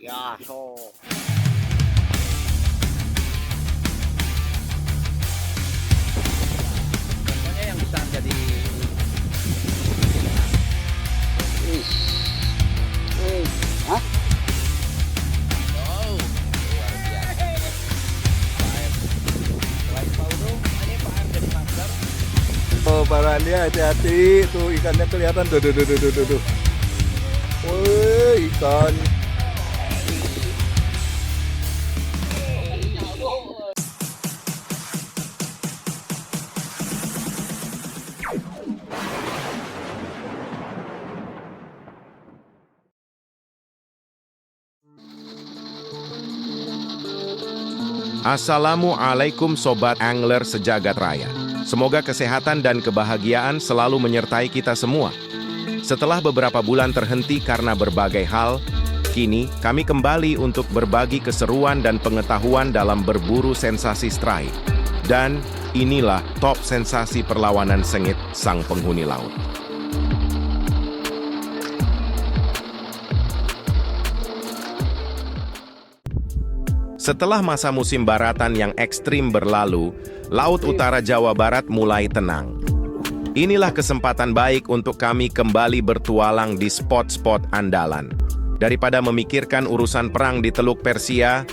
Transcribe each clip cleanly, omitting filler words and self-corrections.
Ya, so. Contohnya yang besar jadi. Hah? Oh, luar biasa. Selain Paudo, ini Pak R jadi master. Oh, parahannya hati-hati. Tuh ikannya kelihatan. Tuh. Woi, ikan. Assalamualaikum Sobat Angler sejagat raya. Semoga kesehatan dan kebahagiaan selalu menyertai kita semua. Setelah beberapa bulan terhenti karena berbagai hal, kini kami kembali untuk berbagi keseruan dan pengetahuan dalam berburu sensasi strike. Dan inilah top sensasi perlawanan sengit sang penghuni laut. Setelah masa musim baratan yang ekstrim berlalu, Laut Utara Jawa Barat mulai tenang. Inilah kesempatan baik untuk kami kembali bertualang di spot-spot andalan. Daripada memikirkan urusan perang di Teluk Persia,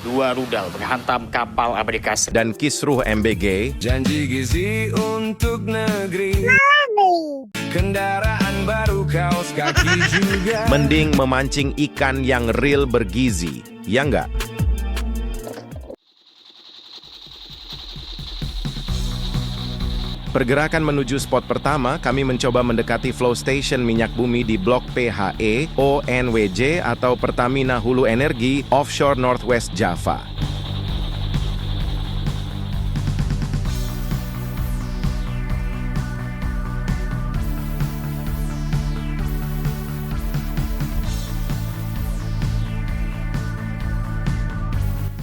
Dua rudal menghantam kapal Amerika Serikat. dan kisruh MBG, Janji gizi untuk negeri, kendaraan baru kaos kaki juga. mending memancing ikan yang real bergizi, ya nggak? Pergerakan menuju spot pertama, kami mencoba mendekati flow station minyak bumi di Blok PHE ONWJ atau Pertamina Hulu Energi offshore Northwest Java.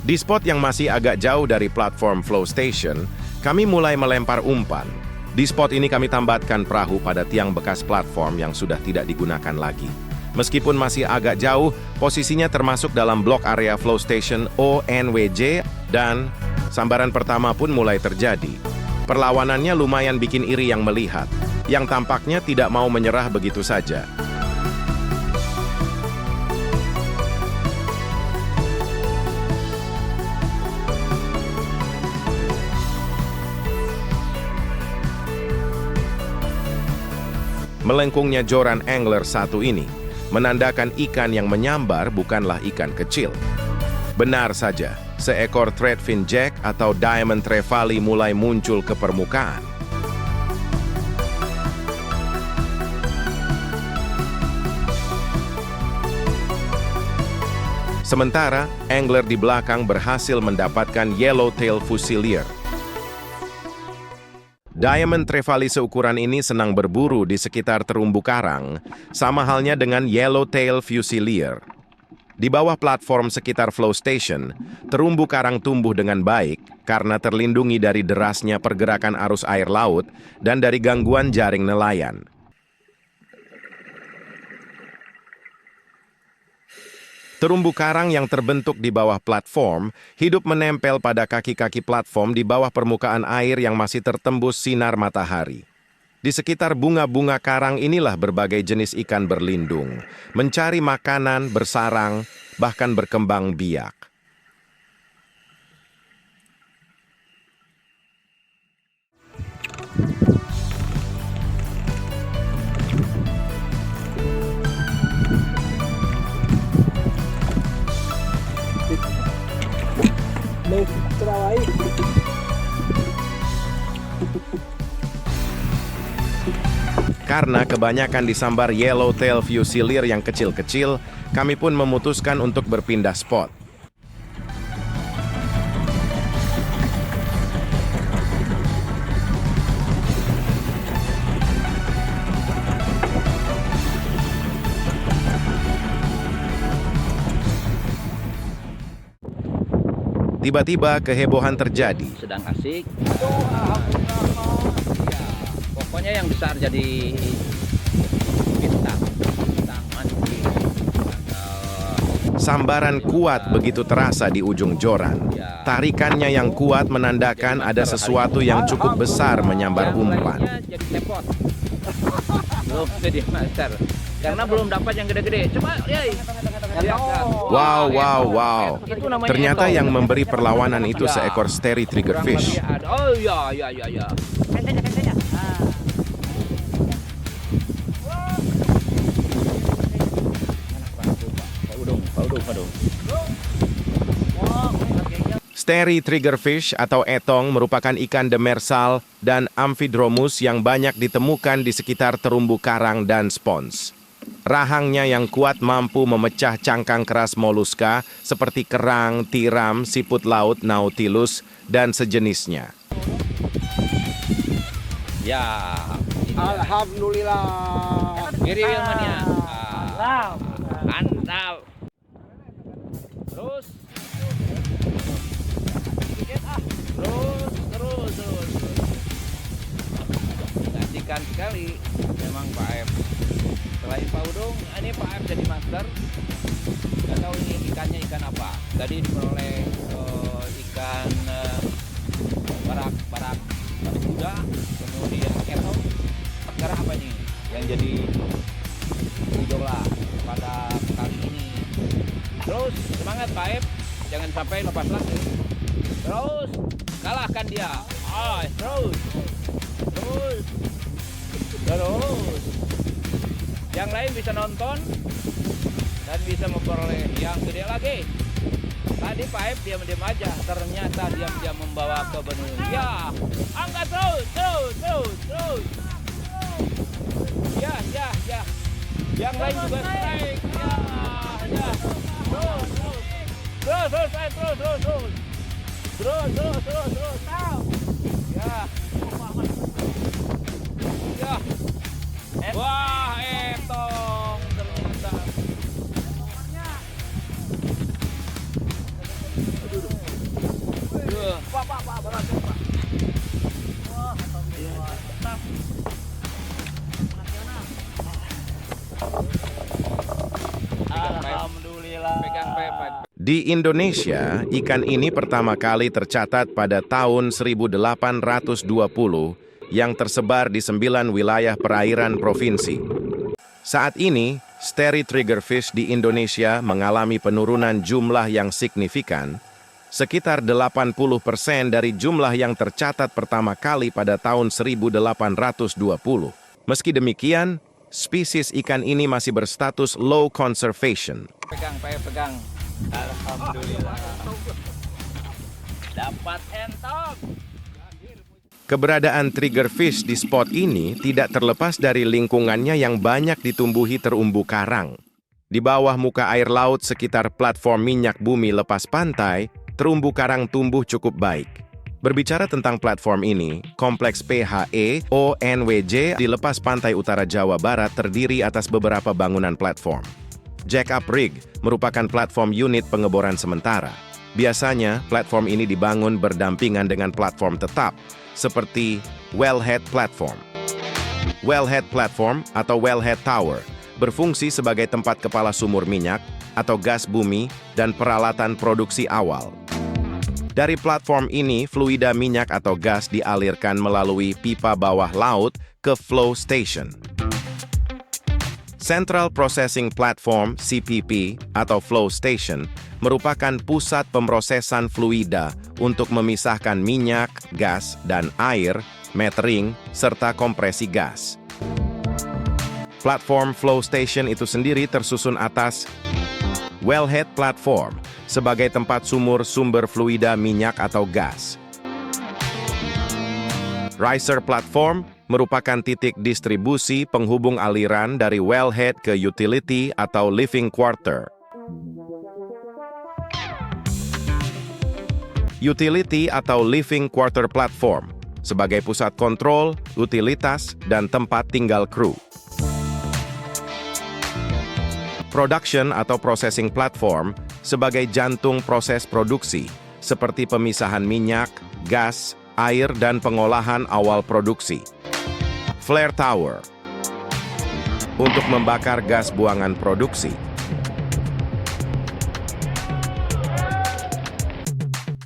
Di spot yang masih agak jauh dari platform flow station, kami mulai melempar umpan. Di spot ini kami tambatkan perahu pada tiang bekas platform yang sudah tidak digunakan lagi. Meskipun masih agak jauh, posisinya termasuk dalam blok area flow station ONWJ dan sambaran pertama pun mulai terjadi. Perlawanannya lumayan bikin iri yang melihat, yang tampaknya tidak mau menyerah begitu saja. Melengkungnya joran angler satu ini menandakan ikan yang menyambar bukanlah ikan kecil. Benar saja, seekor threadfin jack atau diamond trevally mulai muncul ke permukaan. Sementara, angler di belakang berhasil mendapatkan yellowtail fusilier. Diamond trevally seukuran ini senang berburu di sekitar terumbu karang, sama halnya dengan yellowtail fusilier. Di bawah platform sekitar flow station, terumbu karang tumbuh dengan baik karena terlindungi dari derasnya pergerakan arus air laut dan dari gangguan jaring nelayan. Terumbu karang yang terbentuk di bawah platform hidup menempel pada kaki-kaki platform di bawah permukaan air yang masih tertembus sinar matahari. Di sekitar bunga-bunga karang inilah berbagai jenis ikan berlindung, mencari makanan, bersarang, bahkan berkembang biak. Karena kebanyakan disambar yellowtail fusilier yang kecil-kecil, kami pun memutuskan untuk berpindah spot. Tiba-tiba kehebohan terjadi. Sedang asik. Ya, pokoknya yang besar jadi bintang mancing. Sambaran kuat begitu terasa di ujung joran. Tarikannya yang kuat menandakan ada sesuatu yang cukup besar menyambar umpan. Lainnya jadi cepot. Belum jadi master. Karena belum dapat yang gede-gede. Coba, yai. Lihat, Wow, wow, wow. Itu namanya Ternyata etong. yang memberi perlawanan itu seekor steri triggerfish. Kurang lebih ada. Oh ya. Pak Udung. Steri triggerfish atau etong merupakan ikan demersal dan amphidromus yang banyak ditemukan di sekitar terumbu karang dan spons. Rahangnya yang kuat mampu memecah cangkang keras moluska seperti kerang, tiram, siput laut, nautilus, dan sejenisnya. Ya. Alhamdulillah. Kiri ilmunya. Mantap. Terus. Terus. Mengajikan sekali memang Pak F. Selain Pak Udung, ini Pak F jadi master. Nggak tahu ini ikannya ikan apa. Tadi diperoleh ikan barak kuda, kemudian etong. Sekarang apa nih yang jadi idola pada kali ini? Terus semangat Pak F, jangan sampai lepas lagi. Terus kalahkan dia. Terus. Yang lain bisa nonton dan bisa memperoleh yang gede lagi. Tadi Pak F diam-diam aja, ternyata dia membawa ke benung. Ya, angkat terus. Ya. Yang lain juga strike. Ya. Terus. Ya. Wah, etong ternyata. Pak, berat. Alhamdulillah. Pegang pepet. Di Indonesia, ikan ini pertama kali tercatat pada tahun 1820 yang tersebar di 9 wilayah perairan provinsi. Saat ini, steri triggerfish di Indonesia mengalami penurunan jumlah yang signifikan, sekitar 80% dari jumlah yang tercatat pertama kali pada tahun 1820. Meski demikian, spesies ikan ini masih berstatus low conservation. Pegang. Alhamdulillah. Dapat entok. Keberadaan triggerfish di spot ini tidak terlepas dari lingkungannya yang banyak ditumbuhi terumbu karang. Di bawah muka air laut sekitar platform minyak bumi lepas pantai, terumbu karang tumbuh cukup baik. Berbicara tentang platform ini, kompleks PHE ONWJ di lepas pantai utara Jawa Barat terdiri atas beberapa bangunan platform. Jack-up rig merupakan platform unit pengeboran sementara. Biasanya, platform ini dibangun berdampingan dengan platform tetap, seperti wellhead platform. Wellhead platform atau wellhead tower berfungsi sebagai tempat kepala sumur minyak atau gas bumi dan peralatan produksi awal. Dari platform ini, fluida minyak atau gas dialirkan melalui pipa bawah laut ke flow station. Central Processing Platform (CPP) atau flow station merupakan pusat pemrosesan fluida untuk memisahkan minyak, gas, dan air, metering, serta kompresi gas. Platform flow station itu sendiri tersusun atas wellhead platform sebagai tempat sumber fluida minyak atau gas. Riser platform merupakan titik distribusi penghubung aliran dari wellhead ke utility atau living quarter. Utility atau living quarter platform sebagai pusat kontrol, utilitas, dan tempat tinggal kru. Production atau processing platform sebagai jantung proses produksi, seperti pemisahan minyak, gas, air, dan pengolahan awal produksi. Flare tower untuk membakar gas buangan produksi.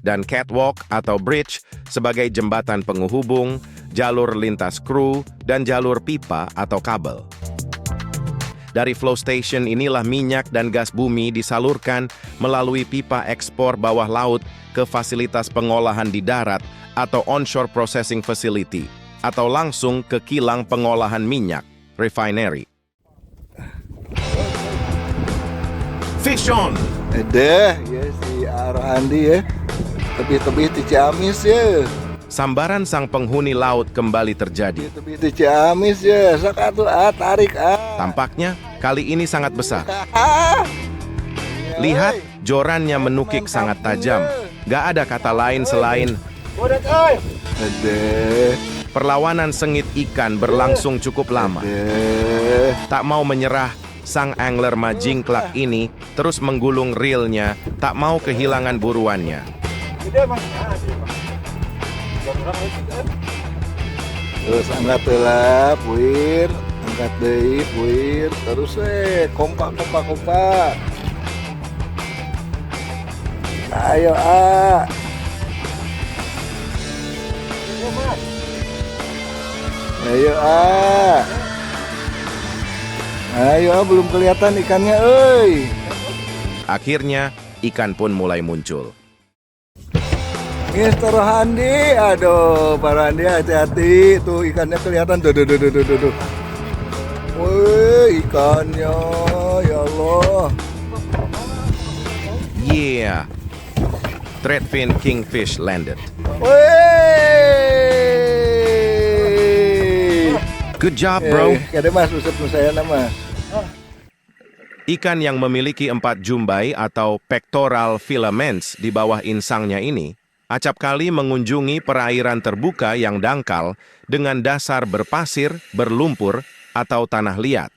dan catwalk atau bridge sebagai jembatan penghubung, jalur lintas kru, dan jalur pipa atau kabel. Dari flow station inilah minyak dan gas bumi disalurkan melalui pipa ekspor bawah laut ke fasilitas pengolahan di darat atau onshore processing facility, atau langsung ke kilang pengolahan minyak, refinery. Fish on! Ada, ya si Arhandi ya. Tebih-tebih di Ciamis ya. Sambaran sang penghuni laut kembali terjadi. Tebih di Ciamis ya. Sakatu tarik Tampaknya kali ini sangat besar. Lihat, jorannya menukik sangat tajam. Gak ada kata lain selain Ada. perlawanan sengit ikan berlangsung cukup lama. Tak mau menyerah, sang angler majingklak ini terus menggulung reelnya, tak mau kehilangan buruannya. Terus angkat lah, puir. Angkat deh, puir. Terus kompak. Ayo Ayo belum kelihatan ikannya, euy. Akhirnya, ikan pun mulai muncul. Mister Handi, aduh, Pak Handi hati-hati, tuh ikannya kelihatan, tuh. Woi, ikannya, ya Allah. Yeah, threadfin kingfish landed. Woi. Good job, bro. Kada mas, usap saya nama. Ikan yang memiliki 4 jumbai atau pectoral filaments di bawah insangnya ini acap kali mengunjungi perairan terbuka yang dangkal dengan dasar berpasir, berlumpur, atau tanah liat.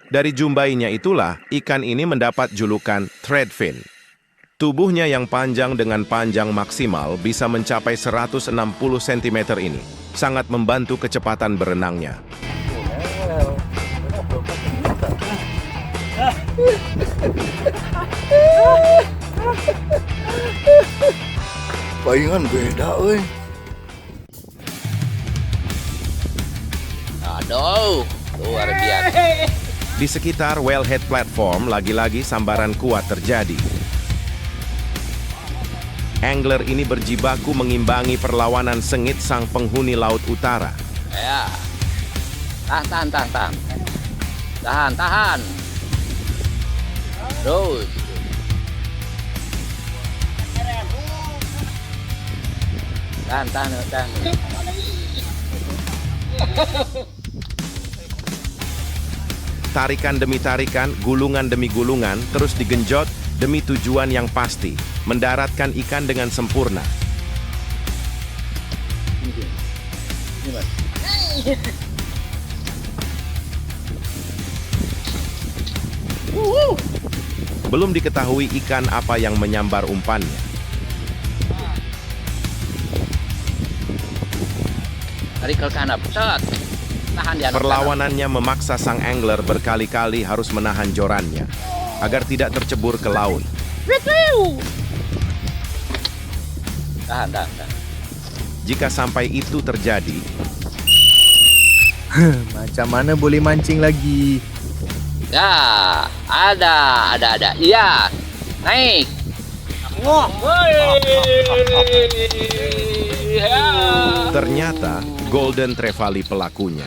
Dari jumbainya itulah ikan ini mendapat julukan threadfin. Tubuhnya yang panjang dengan panjang maksimal bisa mencapai 160 cm ini sangat membantu kecepatan berenangnya. Palingan beda, euy. Aduh, luar biasa. Di sekitar wellhead platform lagi-lagi sambaran kuat terjadi. Angler ini berjibaku mengimbangi perlawanan sengit sang penghuni laut utara. Ya. Tahan. Terus. Tahan. Tarikan demi tarikan, gulungan demi gulungan, terus digenjot demi tujuan yang pasti, mendaratkan ikan dengan sempurna. Belum diketahui ikan apa yang menyambar umpannya. Tarik ke kanan, pusat. Tahan di anak Perlawanannya memaksa sang angler berkali-kali harus menahan jorannya agar tidak tercebur ke laut. Tahan. Jika sampai itu terjadi, Macam mana boleh mancing lagi? Ya, ada. Iya, naik. ternyata golden trevally pelakunya.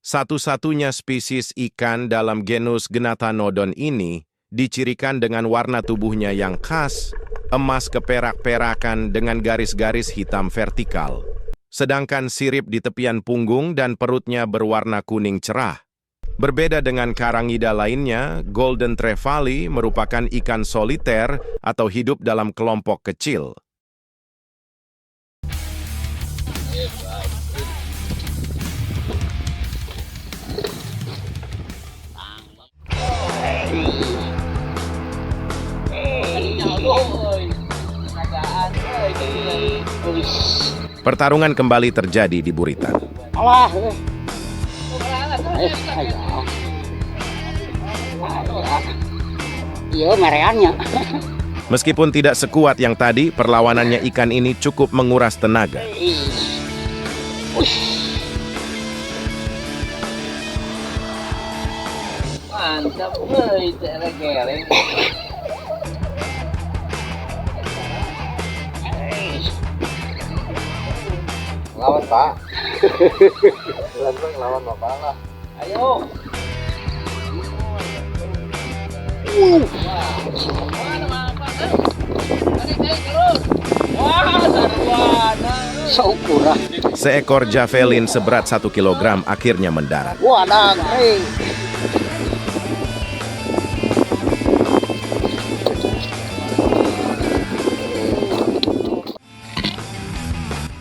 Satu-satunya spesies ikan dalam genus Gnathanodon ini dicirikan dengan warna tubuhnya yang khas, emas keperak-perakan dengan garis-garis hitam vertikal. Sedangkan sirip di tepian punggung dan perutnya berwarna kuning cerah. Berbeda dengan karangida lainnya, golden trevally merupakan ikan soliter atau hidup dalam kelompok kecil. Pertarungan kembali terjadi di buritan. Iya, mereannya. Meskipun tidak sekuat yang tadi, perlawanannya ikan ini cukup menguras tenaga. Mantap, woi, celeng-celeng. Lawan Pak. Lawan Bapak lah. Ayo. Saukurah. Seekor javelin seberat 1 kilogram akhirnya mendarat. Wah, nangkring.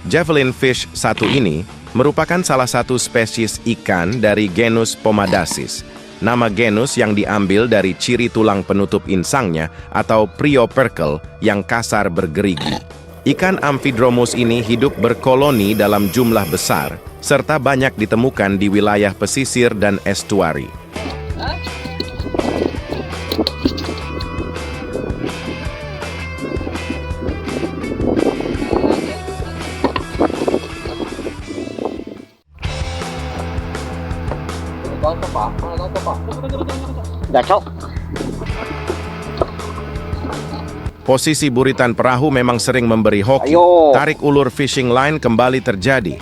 Javelin fish satu ini merupakan salah satu spesies ikan dari genus Pomadasis. Nama genus yang diambil dari ciri tulang penutup insangnya atau priopercle yang kasar bergerigi. Ikan Amphidromus ini hidup berkoloni dalam jumlah besar, serta banyak ditemukan di wilayah pesisir dan estuari. Dacok. Posisi buritan perahu memang sering memberi hoki. Ayo. Tarik ulur fishing line kembali terjadi.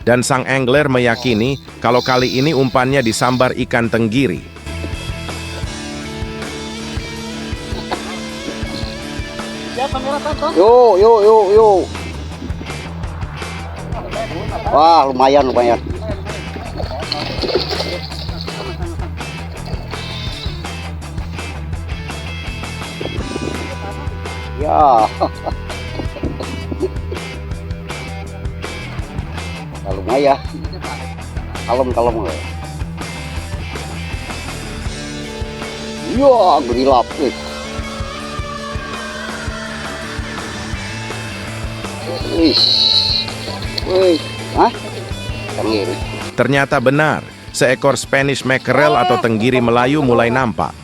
Dan sang angler meyakini kalau kali ini umpannya disambar ikan tenggiri. Yo. Wah, lumayan. Ya. Lumayan. Kalem. Ya, gerilap. Wih. Hah? Tenggiri. Ternyata benar, seekor Spanish mackerel atau tenggiri Melayu mulai nampak.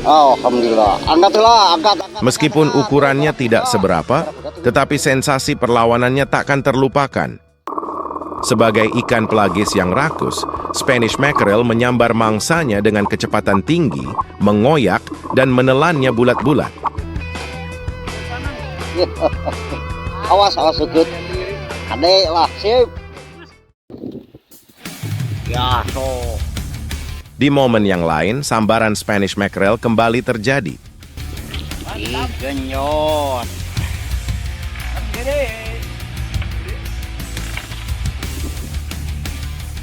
Alhamdulillah. Angkat. Meskipun ukurannya tidak seberapa, tetapi sensasi perlawanannya takkan terlupakan. Sebagai ikan pelagis yang rakus, Spanish mackerel menyambar mangsanya dengan kecepatan tinggi, mengoyak, dan menelannya bulat-bulat. Awas sekut. Adek lah, sip. Ya, so. Di momen yang lain, sambaran Spanish mackerel kembali terjadi. Genyot.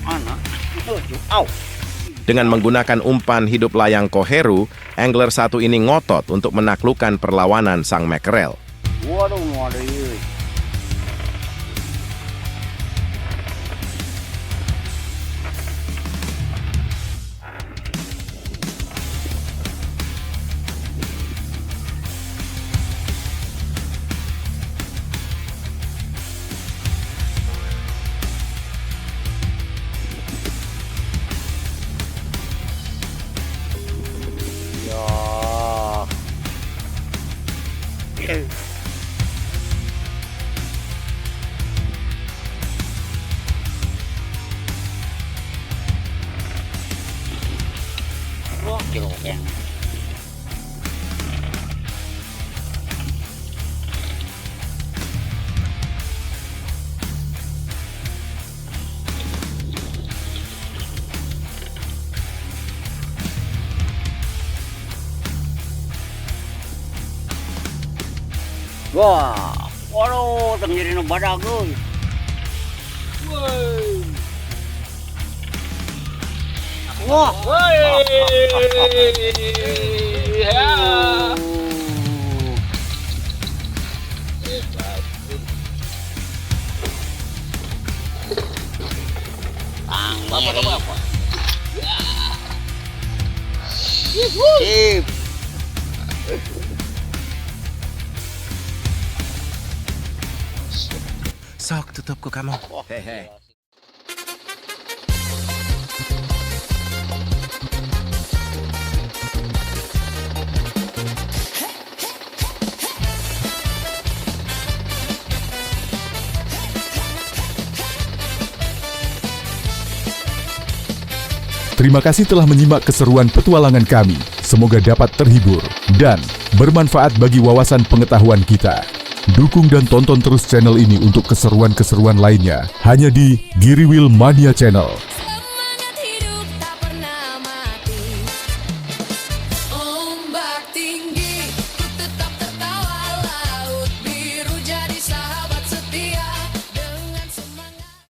Mana? Au. Dengan menggunakan umpan hidup layang koheru, angler satu ini ngotot untuk menaklukkan perlawanan sang mackerel. Waduh. Wah, waduh, tenggiri nu badag euy. Wah, Sip. Sok tutup ku kamu. Hehe. Terima kasih telah menyimak keseruan petualangan kami. Semoga dapat terhibur dan bermanfaat bagi wawasan pengetahuan kita. Dukung dan tonton terus channel ini untuk keseruan-keseruan lainnya hanya di Giriwil Mania Channel.